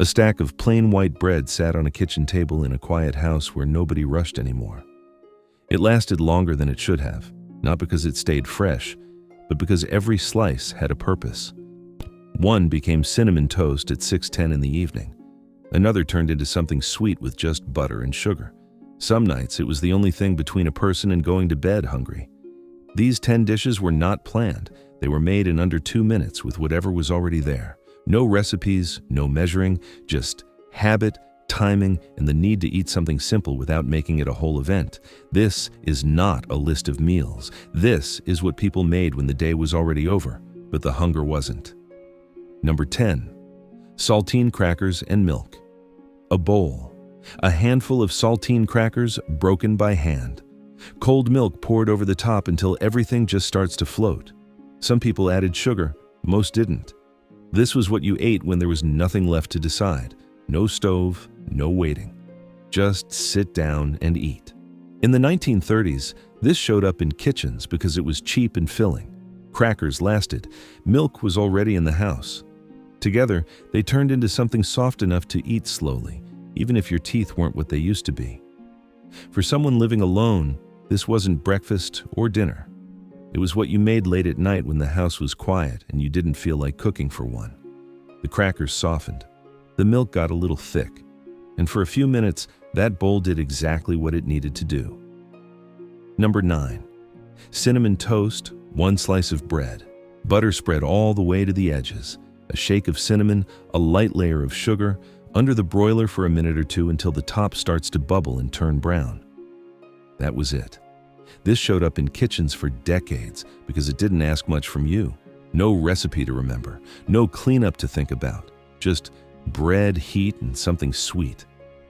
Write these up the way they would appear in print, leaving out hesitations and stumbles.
A stack of plain white bread sat on a kitchen table in a quiet house where nobody rushed anymore. It lasted longer than it should have, not because it stayed fresh, but because every slice had a purpose. One became cinnamon toast at 6:10 in the evening. Another turned into something sweet with just butter and sugar. Some nights it was the only thing between a person and going to bed hungry. These 10 dishes were not planned. They were made in under 2 minutes with whatever was already there. No recipes, no measuring, just habit, timing, and the need to eat something simple without making it a whole event. This is not a list of meals. This is what people made when the day was already over, but the hunger wasn't. Number 10. Saltine crackers and milk. A bowl. A handful of saltine crackers broken by hand. Cold milk poured over the top until everything just starts to float. Some people added sugar, most didn't. This was what you ate when there was nothing left to decide. No stove, no waiting. Just sit down and eat. In the 1930s, this showed up in kitchens because it was cheap and filling. Crackers lasted. Milk was already in the house. Together, they turned into something soft enough to eat slowly, even if your teeth weren't what they used to be. For someone living alone, this wasn't breakfast or dinner. It was what you made late at night when the house was quiet and you didn't feel like cooking for one. The crackers softened. The milk got a little thick. And for a few minutes, that bowl did exactly what it needed to do. Number 9. Cinnamon toast, 1 slice of bread. Butter spread all the way to the edges. A shake of cinnamon, a light layer of sugar, under the broiler for a minute or two until the top starts to bubble and turn brown. That was it. This showed up in kitchens for decades because it didn't ask much from you. No recipe to remember, no cleanup to think about, just bread, heat, and something sweet.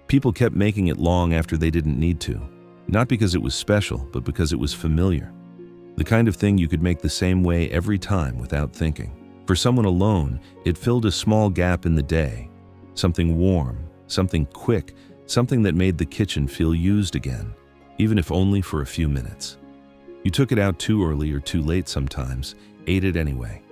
People kept making it long after they didn't need to, not because it was special, but because it was familiar. The kind of thing you could make the same way every time without thinking. For someone alone, it filled a small gap in the day. Something warm, something quick, something that made the kitchen feel used again, even if only for a few minutes. You took it out too early or too late sometimes, ate it anyway.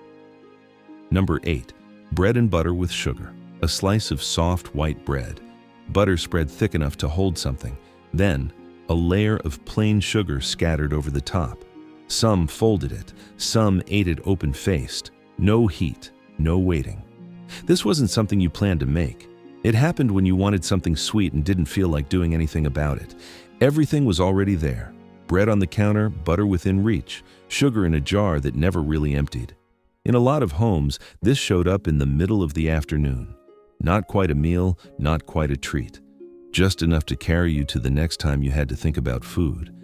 Number 8. Bread and butter with sugar. A slice of soft white bread. Butter spread thick enough to hold something. Then, a layer of plain sugar scattered over the top. Some folded it, some ate it open-faced. No heat, no waiting. This wasn't something you planned to make. It happened when you wanted something sweet and didn't feel like doing anything about it. Everything was already there. Bread on the counter, butter within reach, sugar in a jar that never really emptied. In a lot of homes, this showed up in the middle of the afternoon. Not quite a meal, not quite a treat. Just enough to carry you to the next time you had to think about food.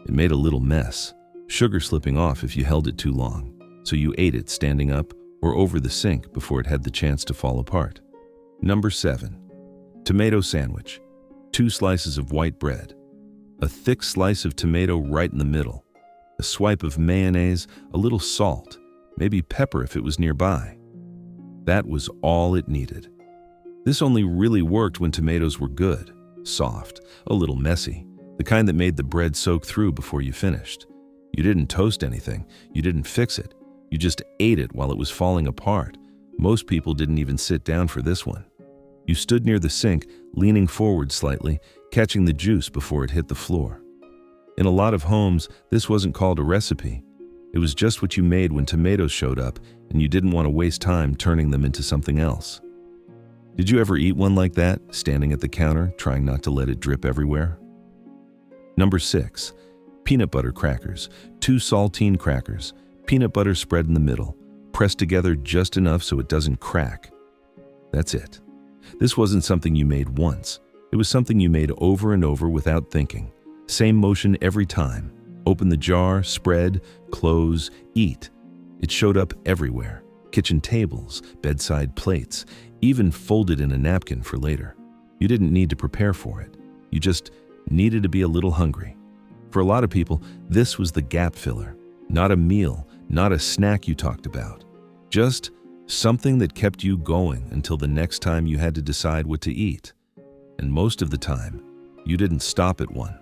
It made a little mess, sugar slipping off if you held it too long, so you ate it standing up or over the sink before it had the chance to fall apart. Number 7. Tomato sandwich. 2 slices of white bread. A thick slice of tomato right in the middle. A swipe of mayonnaise, a little salt, maybe pepper if it was nearby. That was all it needed. This only really worked when tomatoes were good, soft, a little messy, the kind that made the bread soak through before you finished. You didn't toast anything, you didn't fix it, you just ate it while it was falling apart. Most people didn't even sit down for this one. You stood near the sink, leaning forward slightly, catching the juice before it hit the floor. In a lot of homes, this wasn't called a recipe. It was just what you made when tomatoes showed up and you didn't want to waste time turning them into something else. Did you ever eat one like that, standing at the counter, trying not to let it drip everywhere? Number 6. Peanut butter crackers. 2 saltine crackers. Peanut butter spread in the middle, pressed together just enough so it doesn't crack. That's it. This wasn't something you made once. It was something you made over and over without thinking. Same motion every time. Open the jar, spread, close, eat. It showed up everywhere. Kitchen tables, bedside plates, even folded in a napkin for later. You didn't need to prepare for it. You just needed to be a little hungry. For a lot of people, this was the gap filler. Not a meal, not a snack you talked about. Just something that kept you going until the next time you had to decide what to eat. And most of the time, you didn't stop at one.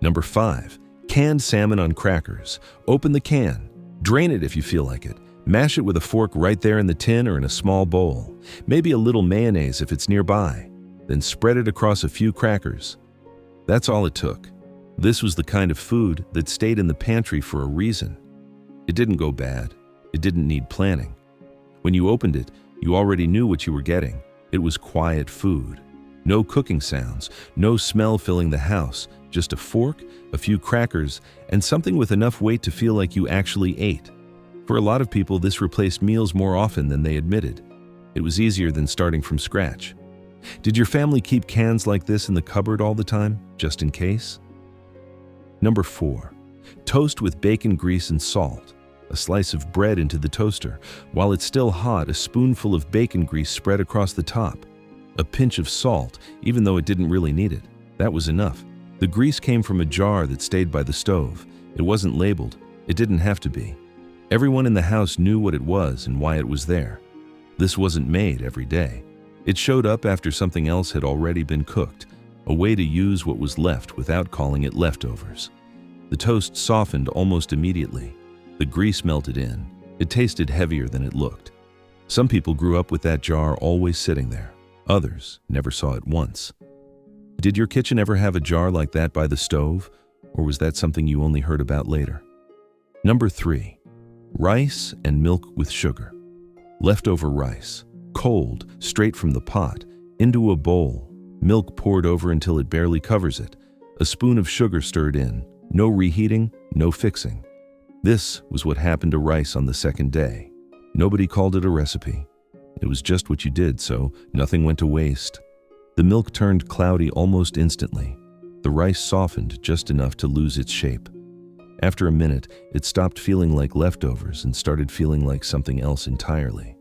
Number 5. Canned salmon on crackers. Open the can. Drain it if you feel like it. Mash it with a fork right there in the tin or in a small bowl. Maybe a little mayonnaise if it's nearby. Then spread it across a few crackers. That's all it took. This was the kind of food that stayed in the pantry for a reason. It didn't go bad. It didn't need planning. When you opened it, you already knew what you were getting. It was quiet food. No cooking sounds, no smell filling the house, just a fork, a few crackers, and something with enough weight to feel like you actually ate. For a lot of people, this replaced meals more often than they admitted. It was easier than starting from scratch. Did your family keep cans like this in the cupboard all the time, just in case? Number 4. Toast with bacon grease and salt. A slice of bread into the toaster. While it's still hot, a spoonful of bacon grease spread across the top. A pinch of salt, even though it didn't really need it. That was enough. The grease came from a jar that stayed by the stove. It wasn't labeled. It didn't have to be. Everyone in the house knew what it was and why it was there. This wasn't made every day. It showed up after something else had already been cooked, a way to use what was left without calling it leftovers. The toast softened almost immediately. The grease melted in. It tasted heavier than it looked. Some people grew up with that jar always sitting there. Others never saw it once. Did your kitchen ever have a jar like that by the stove, or was that something you only heard about later? Number 3. Rice and milk with sugar. Leftover rice, cold, straight from the pot, into a bowl, milk poured over until it barely covers it, a spoon of sugar stirred in, no reheating, no fixing. This was what happened to rice on the second day. Nobody called it a recipe. It was just what you did, so nothing went to waste. The milk turned cloudy almost instantly. The rice softened just enough to lose its shape. After a minute, it stopped feeling like leftovers and started feeling like something else entirely.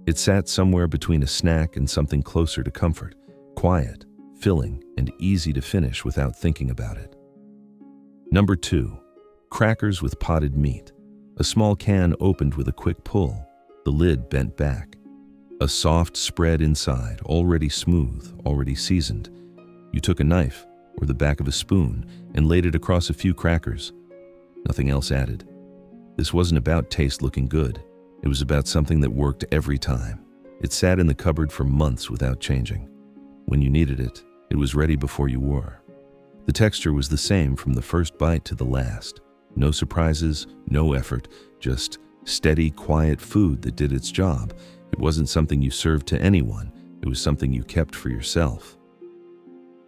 It sat somewhere between a snack and something closer to comfort, quiet, filling, and easy to finish without thinking about it. Number 2. Crackers with potted meat. A small can opened with a quick pull. The lid bent back. A soft spread inside, already smooth, already seasoned. You took a knife, or the back of a spoon, and laid it across a few crackers. Nothing else added. This wasn't about taste looking good. It was about something that worked every time. It sat in the cupboard for months without changing. When you needed it, it was ready before you were. The texture was the same from the first bite to the last. No surprises, no effort, just steady, quiet food that did its job. It wasn't something you served to anyone. It was something you kept for yourself.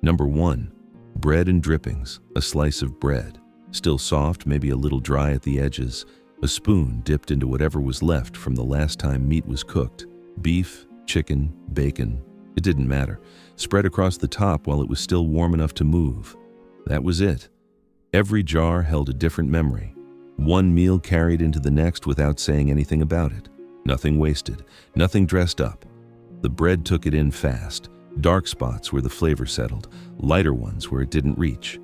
Number 1. Bread and drippings. A slice of bread. Still soft, maybe a little dry at the edges. A spoon dipped into whatever was left from the last time meat was cooked. Beef, chicken, bacon. It didn't matter. Spread across the top while it was still warm enough to move. That was it. Every jar held a different memory. One meal carried into the next without saying anything about it. Nothing wasted, nothing dressed up. The bread took it in fast. Dark spots where the flavor settled, lighter ones where it didn't reach.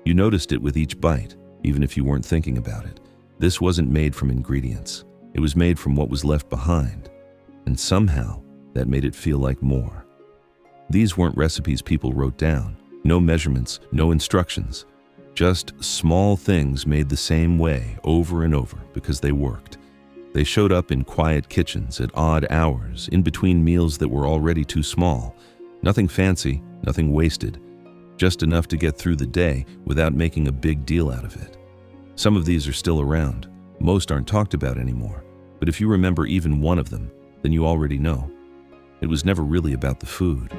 You noticed it with each bite, even if you weren't thinking about it. This wasn't made from ingredients. It was made from what was left behind. And somehow, that made it feel like more. These weren't recipes people wrote down. No measurements, no instructions. Just small things made the same way over and over because they worked. They showed up in quiet kitchens at odd hours, in between meals that were already too small. Nothing fancy, nothing wasted. Just enough to get through the day without making a big deal out of it. Some of these are still around. Most aren't talked about anymore. But if you remember even one of them, then you already know. It was never really about the food.